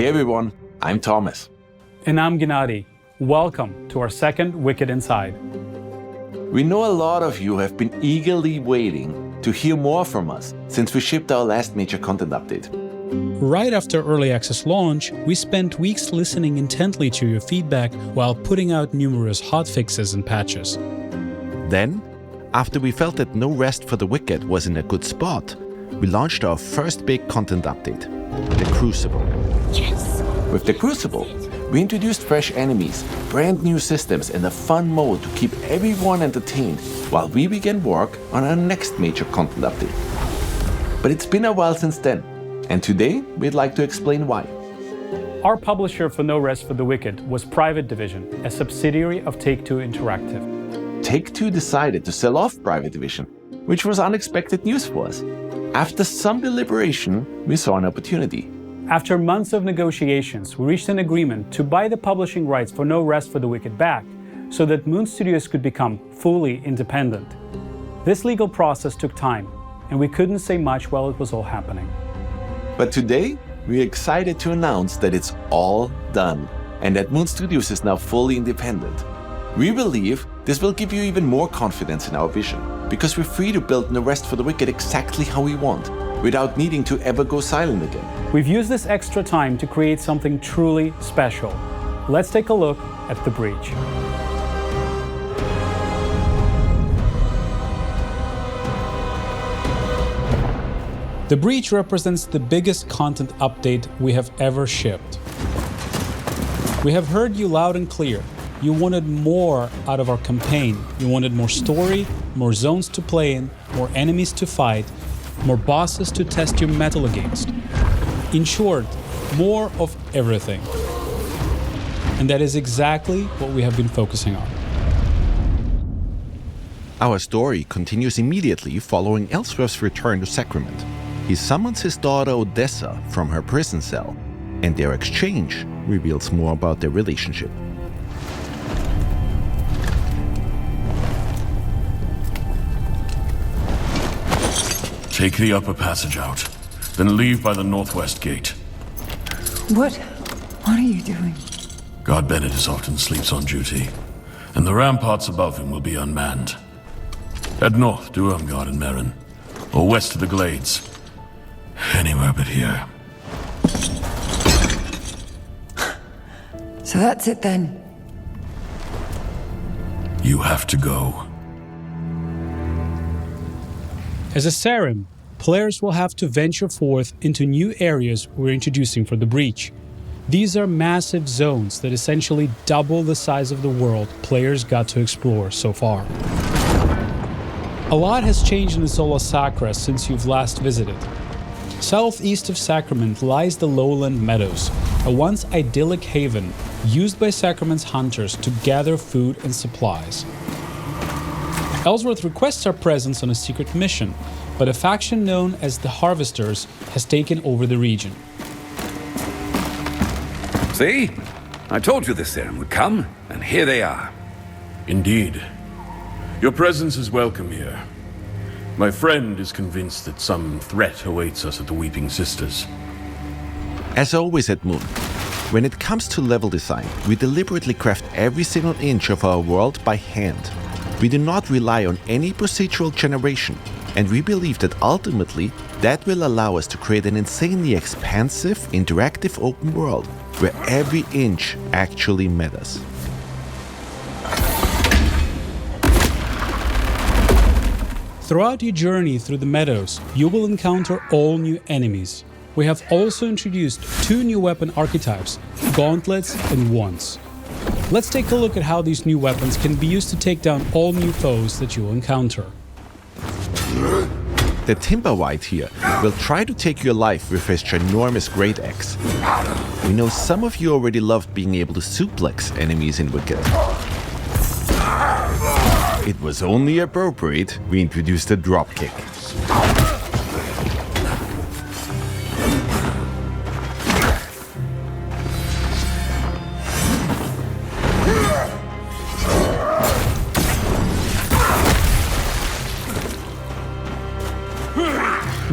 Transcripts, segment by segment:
everyone, I'm Thomas. And I'm Gennady. Welcome to our second Wicked Inside. We know a lot of you have been eagerly waiting to hear more from us since we shipped our last major content update. Right after early access launch, we spent weeks listening intently to your feedback while putting out numerous hotfixes and patches. Then, after we felt that No Rest for the Wicked was in a good spot, we launched our first big content update, the Crucible. Yes! With the Crucible, we introduced fresh enemies, brand new systems and a fun mode to keep everyone entertained while we began work on our next major content update. But it's been a while since then, and today we'd like to explain why. Our publisher for No Rest for the Wicked was Private Division, a subsidiary of Take-Two Interactive. Take-Two decided to sell off Private Division, which was unexpected news for us. After some deliberation, we saw an opportunity. After months of negotiations, we reached an agreement to buy the publishing rights for No Rest for the Wicked back, so that Moon Studios could become fully independent. This legal process took time, and we couldn't say much while it was all happening. But today, we're excited to announce that it's all done, and that Moon Studios is now fully independent. We believe this will give you even more confidence in our vision, because we're free to build No Rest for the Wicked exactly how we want, without needing to ever go silent again. We've used this extra time to create something truly special. Let's take a look at the breach. The breach represents the biggest content update we have ever shipped. We have heard you loud and clear. You wanted more out of our campaign. You wanted more story, more zones to play in, more enemies to fight, more bosses to test your mettle against. In short, more of everything. And that is exactly what we have been focusing on. Our story continues immediately following Ellsworth's return to Sacrament. He summons his daughter Odessa from her prison cell, and their exchange reveals more about their relationship. Take the upper passage out, then leave by the northwest gate. What are you doing? God Bennett is often sleeps on duty, and the ramparts above him will be unmanned. Head north to Irmgard and Merin, or west to the Glades. Anywhere but here. So that's it then. You have to go. As a Sarim, players will have to venture forth into new areas we're introducing for the breach. These are massive zones that essentially double the size of the world players got to explore so far. A lot has changed in the Zola Sacra since you've last visited. Southeast of Sacrament lies the Lowland Meadows, a once idyllic haven used by Sacrament's hunters to gather food and supplies. Ellsworth requests our presence on a secret mission, but a faction known as the Harvesters has taken over the region. See? I told you this Sarim would come, and here they are. Indeed. Your presence is welcome here. My friend is convinced that some threat awaits us at the Weeping Sisters. As always at Moon, when it comes to level design, we deliberately craft every single inch of our world by hand. We do not rely on any procedural generation, and we believe that ultimately that will allow us to create an insanely expansive, interactive open world where every inch actually matters. Throughout your journey through the meadows, you will encounter all new enemies. We have also introduced 2 new weapon archetypes, gauntlets and wands. Let's take a look at how these new weapons can be used to take down all new foes that you'll encounter. The Timberwhite here will try to take your life with his ginormous great axe. We know some of you already loved being able to suplex enemies in Wicked. It was only appropriate we introduced a dropkick.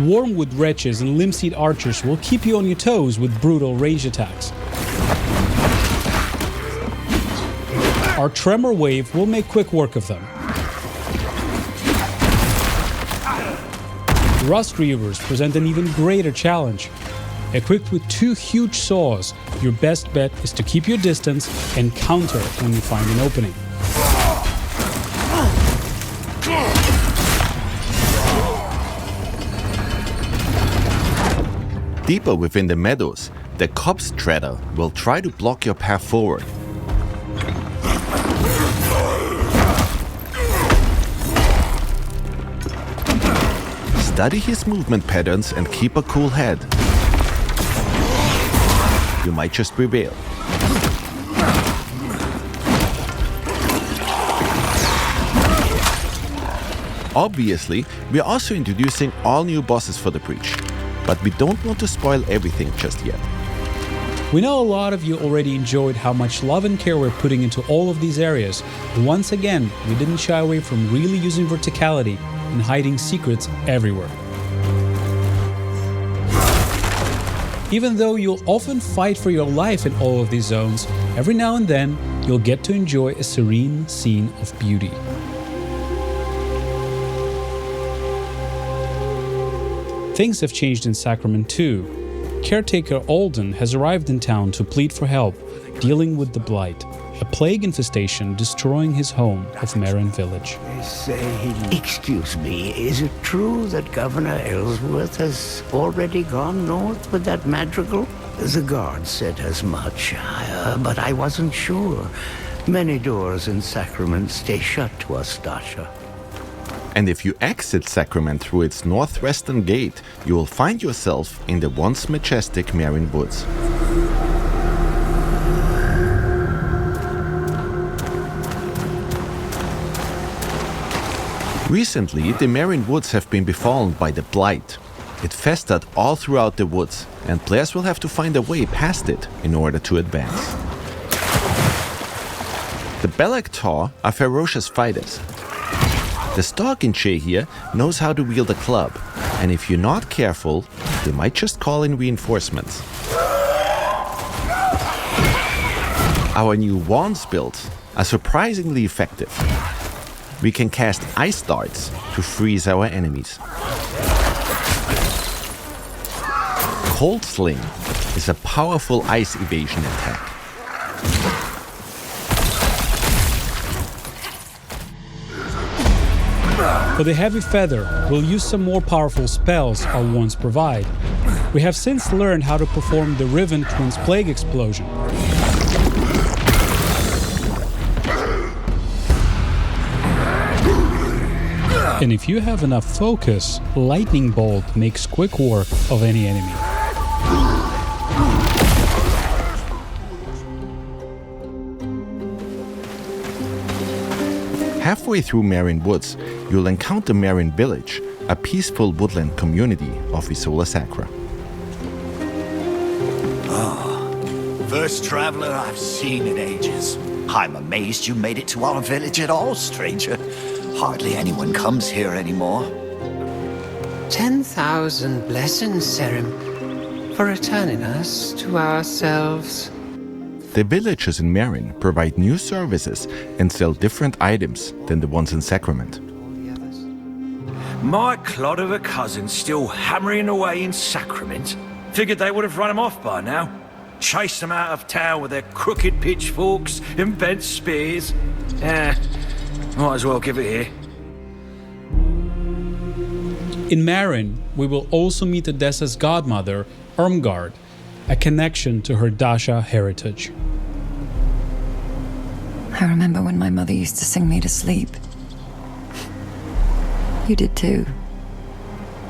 Wormwood wretches and linseed archers will keep you on your toes with brutal range attacks. Our tremor wave will make quick work of them. Rust reavers present an even greater challenge. Equipped with 2 huge saws, your best bet is to keep your distance and counter when you find an opening. Deeper within the meadows, the copse treader will try to block your path forward. Study his movement patterns and keep a cool head. You might just prevail. Obviously, we are also introducing all new bosses for the Breach, but we don't want to spoil everything just yet. We know a lot of you already enjoyed how much love and care we're putting into all of these areas. Once again, we didn't shy away from really using verticality and hiding secrets everywhere. Even though you'll often fight for your life in all of these zones, every now and then you'll get to enjoy a serene scene of beauty. Things have changed in Sacrament too. Caretaker Alden has arrived in town to plead for help, dealing with the Blight, a plague infestation destroying his home of Marin Village. Excuse me, is it true that Governor Ellsworth has already gone north with that madrigal? The guard said as much, but I wasn't sure. Many doors in Sacrament stay shut to us, Dasha. And if you exit Sacrament through its northwestern gate, you will find yourself in the once majestic Marin Woods. Recently, the Marin Woods have been befallen by the Blight. It festered all throughout the woods, and players will have to find a way past it in order to advance. The Belak Tor are ferocious fighters. The Stalkinche here knows how to wield a club, and if you're not careful, they might just call in reinforcements. Our new wands build are surprisingly effective. We can cast ice darts to freeze our enemies. Cold Sling is a powerful ice evasion attack. For the Heavy Feather, we'll use some more powerful spells our wands provide. We have since learned how to perform the Riven Twins Plague Explosion. And if you have enough focus, Lightning Bolt makes quick work of any enemy. Halfway through Marin Woods, you'll encounter Marin Village, a peaceful woodland community of Isola Sacra. First traveler I've seen in ages. I'm amazed you made it to our village at all, stranger. Hardly anyone comes here anymore. 10,000 blessings, Serim, for returning us to ourselves. The villagers in Marin provide new services and sell different items than the ones in Sacrament. My clod of a cousin's still hammering away in Sacrament. Figured they would have run him off by now. Chased them out of town with their crooked pitchforks and bent spears. Might as well give it here. In Marin, we will also meet Odessa's godmother, Irmgard, a connection to her Dasha heritage. I remember when my mother used to sing me to sleep. You did too.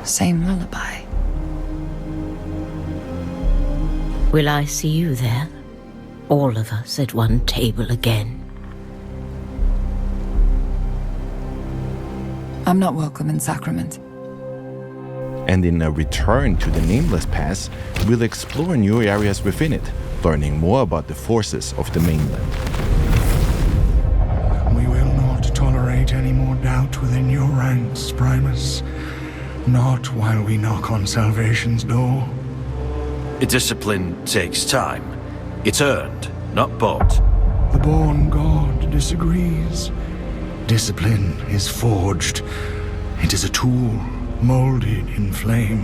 Same lullaby. Will I see you there? All of us at one table again? I'm not welcome in Sacrament. And in a return to the Nameless Pass, we'll explore new areas within it, learning more about the forces of the mainland. We will not tolerate any more doubt within your ranks, Primus. Not while we knock on salvation's door. Discipline takes time. It's earned, not bought. The born god disagrees. Discipline is forged. It is a tool, molded in flame.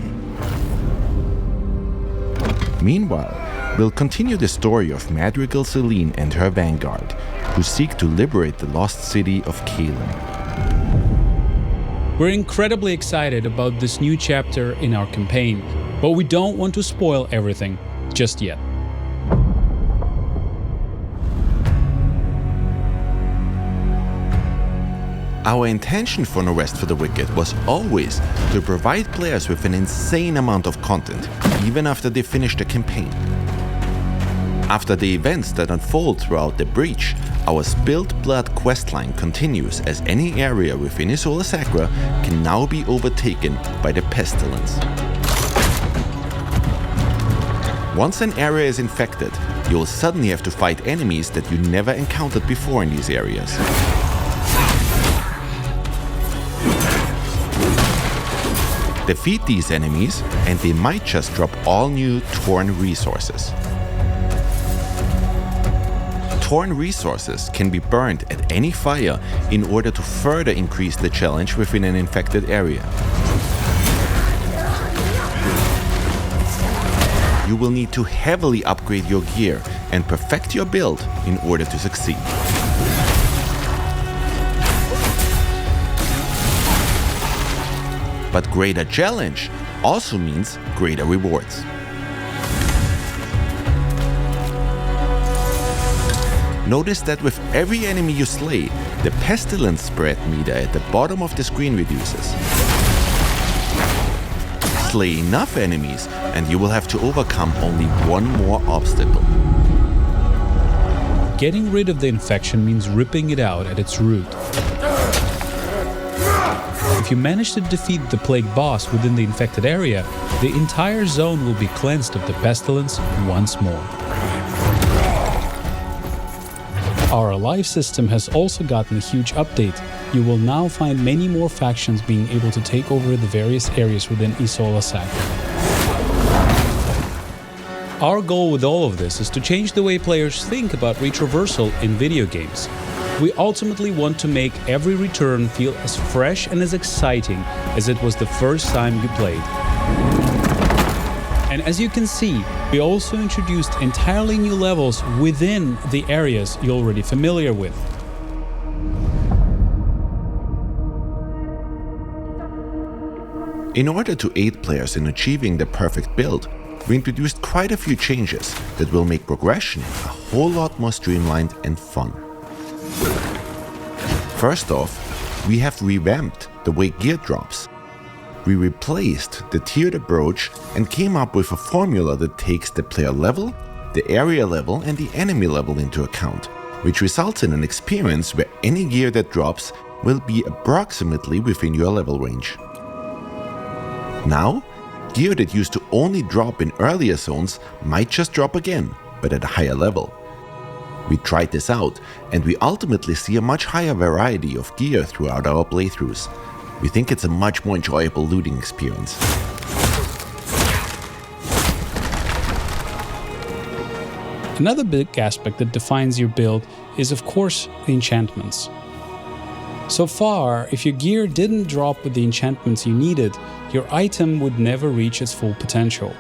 Meanwhile, we'll continue the story of Madrigal Celine and her vanguard, who seek to liberate the lost city of Kalen. We're incredibly excited about this new chapter in our campaign, but we don't want to spoil everything just yet. Our intention for No Rest for the Wicked was always to provide players with an insane amount of content, even after they finish the campaign. After the events that unfold throughout the Breach, our Spilled Blood questline continues as any area within Isola Sacra can now be overtaken by the Pestilence. Once an area is infected, you will suddenly have to fight enemies that you never encountered before in these areas. Defeat these enemies, and they might just drop all new Torn resources. Torn resources can be burned at any fire in order to further increase the challenge within an infected area. You will need to heavily upgrade your gear and perfect your build in order to succeed. But greater challenge also means greater rewards. Notice that with every enemy you slay, the pestilence spread meter at the bottom of the screen reduces. Slay enough enemies and you will have to overcome only one more obstacle. Getting rid of the infection means ripping it out at its root. If you manage to defeat the plague boss within the infected area, the entire zone will be cleansed of the pestilence once more. Our life system has also gotten a huge update. You will now find many more factions being able to take over the various areas within Isola Sacra. Our goal with all of this is to change the way players think about retraversal in video games. We ultimately want to make every return feel as fresh and as exciting as it was the first time you played. And as you can see, we also introduced entirely new levels within the areas you're already familiar with. In order to aid players in achieving the perfect build, we introduced quite a few changes that will make progression a whole lot more streamlined and fun. First off, we have revamped the way gear drops. We replaced the tiered approach and came up with a formula that takes the player level, the area level and the enemy level into account, which results in an experience where any gear that drops will be approximately within your level range. Now, gear that used to only drop in earlier zones might just drop again, but at a higher level. We tried this out, and we ultimately see a much higher variety of gear throughout our playthroughs. We think it's a much more enjoyable looting experience. Another big aspect that defines your build is, of course, the enchantments. So far, if your gear didn't drop with the enchantments you needed, your item would never reach its full potential.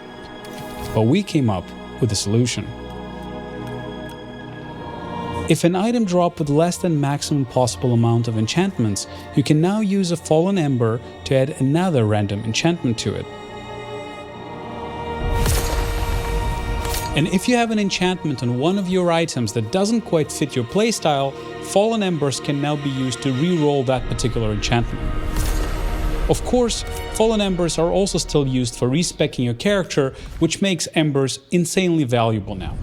But we came up with a solution. If an item dropped with less than maximum possible amount of enchantments, you can now use a Fallen Ember to add another random enchantment to it. And if you have an enchantment on one of your items that doesn't quite fit your playstyle, Fallen Embers can now be used to re-roll that particular enchantment. Of course, Fallen Embers are also still used for respeccing your character, which makes Embers insanely valuable now.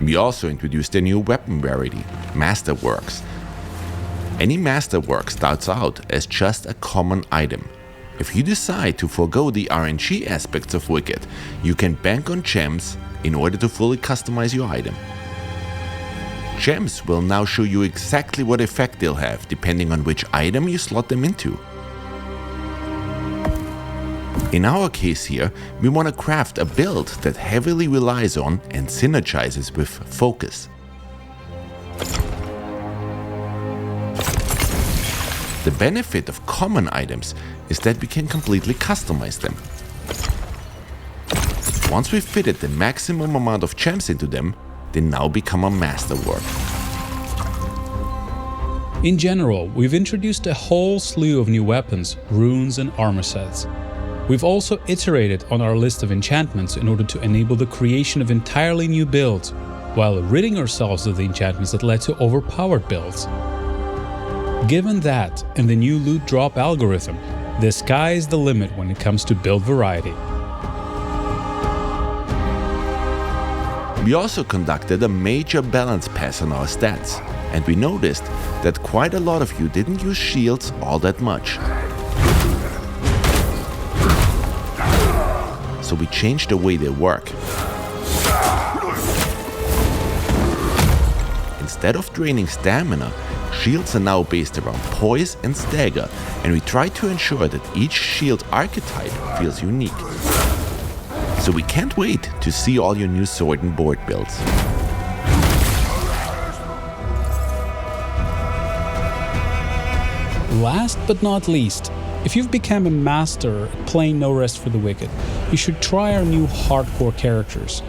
We also introduced a new weapon rarity, Masterworks. Any Masterwork starts out as just a common item. If you decide to forego the RNG aspects of Wicked, you can bank on gems in order to fully customize your item. Gems will now show you exactly what effect they'll have depending on which item you slot them into. In our case here, we want to craft a build that heavily relies on and synergizes with focus. The benefit of common items is that we can completely customize them. Once we've fitted the maximum amount of gems into them, they now become a masterwork. In general, we've introduced a whole slew of new weapons, runes and armor sets. We've also iterated on our list of enchantments in order to enable the creation of entirely new builds, while ridding ourselves of the enchantments that led to overpowered builds. Given that and the new loot drop algorithm, the sky is the limit when it comes to build variety. We also conducted a major balance pass on our stats, and we noticed that quite a lot of you didn't use shields all that much. So we changed the way they work. Instead of draining stamina, shields are now based around poise and stagger, and we try to ensure that each shield archetype feels unique. So we can't wait to see all your new sword and board builds. Last but not least, if you've become a master at playing No Rest for the Wicked, you should try our new hardcore characters.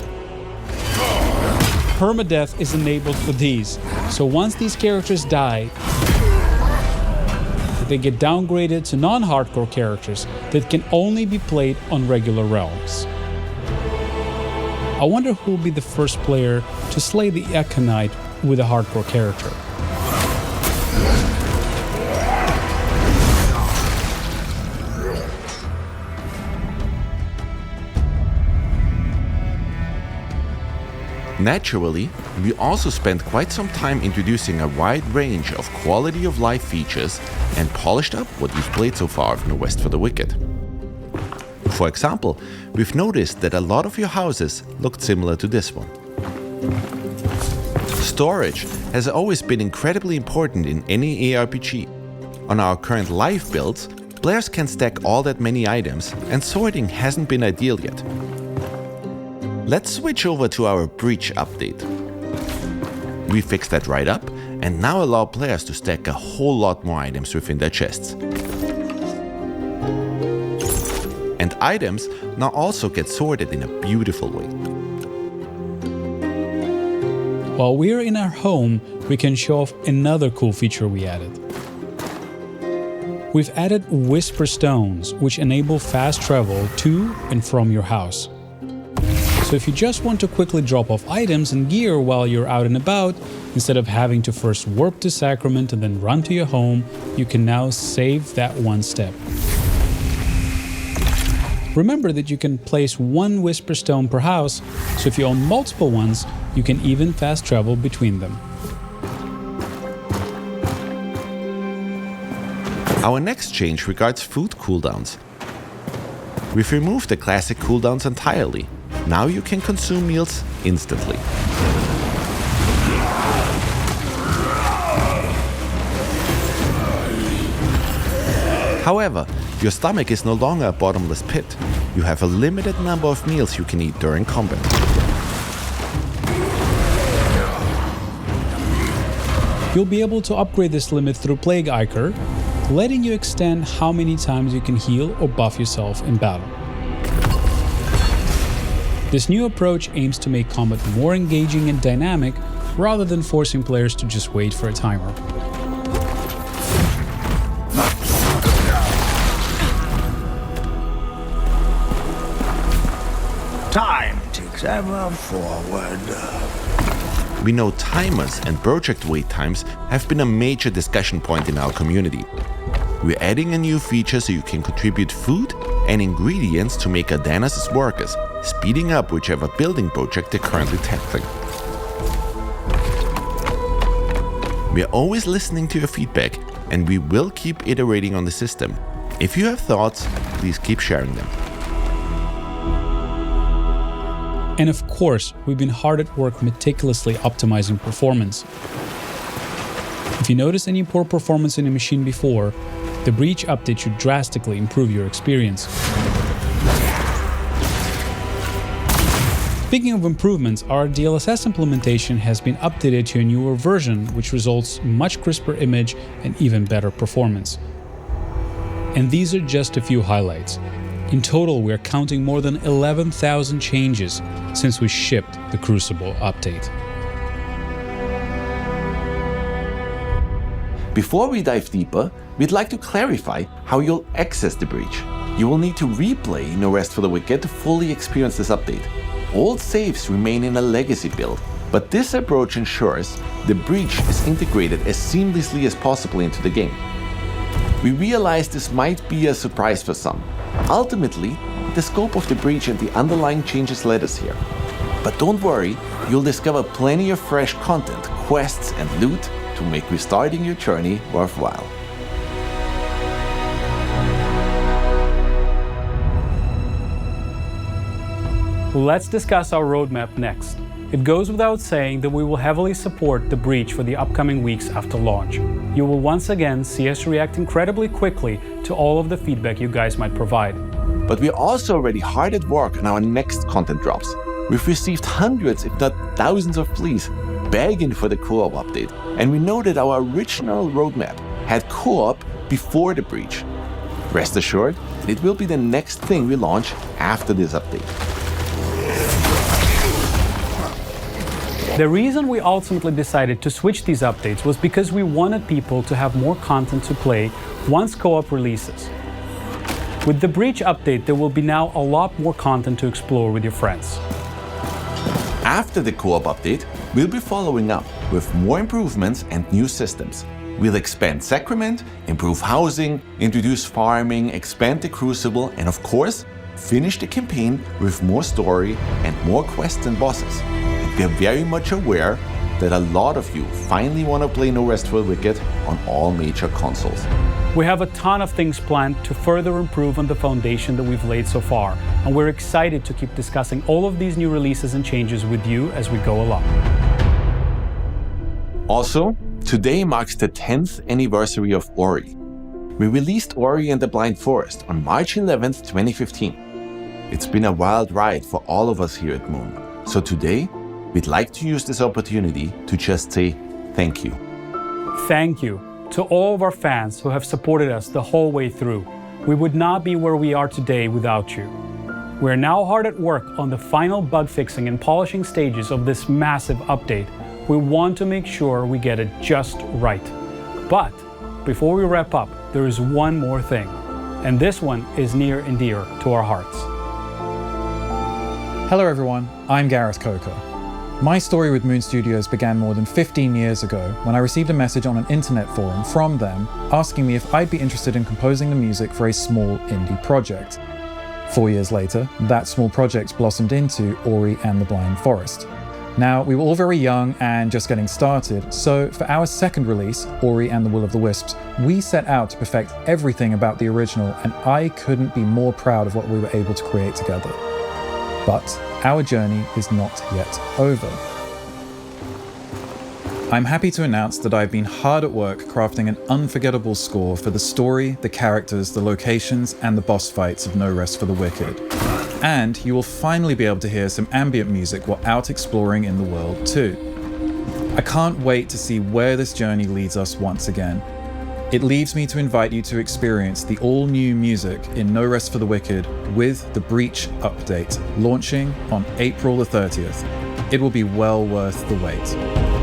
Permadeath is enabled for these, so once these characters die, they get downgraded to non-hardcore characters that can only be played on regular realms. I wonder who will be the first player to slay the Echo with a hardcore character. Naturally, we also spent quite some time introducing a wide range of quality of life features and polished up what we've played so far of No Rest for the Wicked. For example, we've noticed that a lot of your houses looked similar to this one. Storage has always been incredibly important in any ARPG. On our current live builds, players can stack all that many items, and sorting hasn't been ideal yet. Let's switch over to our breach update. We fixed that right up and now allow players to stack a whole lot more items within their chests. And items now also get sorted in a beautiful way. While we're in our home, we can show off another cool feature we added. We've added Whisper Stones, which enable fast travel to and from your house. So if you just want to quickly drop off items and gear while you're out and about, instead of having to first warp to Sacrament and then run to your home, you can now save that one step. Remember that you can place one Whisper Stone per house, so if you own multiple ones, you can even fast travel between them. Our next change regards food cooldowns. We've removed the classic cooldowns entirely. Now you can consume meals instantly. However, your stomach is no longer a bottomless pit. You have a limited number of meals you can eat during combat. You'll be able to upgrade this limit through Plague Ichor, letting you extend how many times you can heal or buff yourself in battle. This new approach aims to make combat more engaging and dynamic, rather than forcing players to just wait for a timer. Time ticks ever forward. We know timers and project wait times have been a major discussion point in our community. We're adding a new feature so you can contribute food and ingredients to make Adana's workers, speeding up whichever building project they're currently tackling. We're always listening to your feedback, and we will keep iterating on the system. If you have thoughts, please keep sharing them. And of course, we've been hard at work meticulously optimizing performance. If you notice any poor performance in a machine before, the Breach update should drastically improve your experience. Speaking of improvements, our DLSS implementation has been updated to a newer version, which results in much crisper image and even better performance. And these are just a few highlights. In total, we are counting more than 11,000 changes since we shipped the Crucible update. Before we dive deeper, we'd like to clarify how you'll access the breach. You will need to replay No Rest for the Wicked to fully experience this update. Old saves remain in a legacy build, but this approach ensures the breach is integrated as seamlessly as possible into the game. We realize this might be a surprise for some. Ultimately, the scope of the breach and the underlying changes led us here. But don't worry, you'll discover plenty of fresh content, quests and loot to make restarting your journey worthwhile. Let's discuss our roadmap next. It goes without saying that we will heavily support the breach for the upcoming weeks after launch. You will once again see us react incredibly quickly to all of the feedback you guys might provide. But we're also already hard at work on our next content drops. We've received hundreds, if not thousands of pleas begging for the co-op update, and we know that our original roadmap had co-op before the breach. Rest assured, it will be the next thing we launch after this update. The reason we ultimately decided to switch these updates was because we wanted people to have more content to play once co-op releases. With the breach update, there will be now a lot more content to explore with your friends. After the co-op update, we'll be following up with more improvements and new systems. We'll expand Sacrament, improve housing, introduce farming, expand the Crucible, and of course, finish the campaign with more story and more quests and bosses. And we're very much aware that a lot of you finally want to play No Rest for the Wicked on all major consoles. We have a ton of things planned to further improve on the foundation that we've laid so far, and we're excited to keep discussing all of these new releases and changes with you as we go along. Also, today marks the 10th anniversary of Ori. We released Ori and the Blind Forest on March 11th, 2015. It's been a wild ride for all of us here at Moon, so today, we'd like to use this opportunity to just say thank you. Thank you to all of our fans who have supported us the whole way through. We would not be where we are today without you. We're now hard at work on the final bug fixing and polishing stages of this massive update. We want to make sure we get it just right. But before we wrap up, there is one more thing, and this one is near and dear to our hearts. Hello everyone, I'm Gareth Coker. My story with Moon Studios began more than 15 years ago when I received a message on an internet forum from them asking me if I'd be interested in composing the music for a small indie project. 4 years later, that small project blossomed into Ori and the Blind Forest. Now, we were all very young and just getting started, so for our second release, Ori and the Will of the Wisps, we set out to perfect everything about the original, and I couldn't be more proud of what we were able to create together. But our journey is not yet over. I'm happy to announce that I've been hard at work crafting an unforgettable score for the story, the characters, the locations, and the boss fights of No Rest for the Wicked. And you will finally be able to hear some ambient music while out exploring in the world too. I can't wait to see where this journey leads us once again. It leaves me to invite you to experience the all-new music in No Rest for the Wicked with the Breach update, launching on April the 30th. It will be well worth the wait.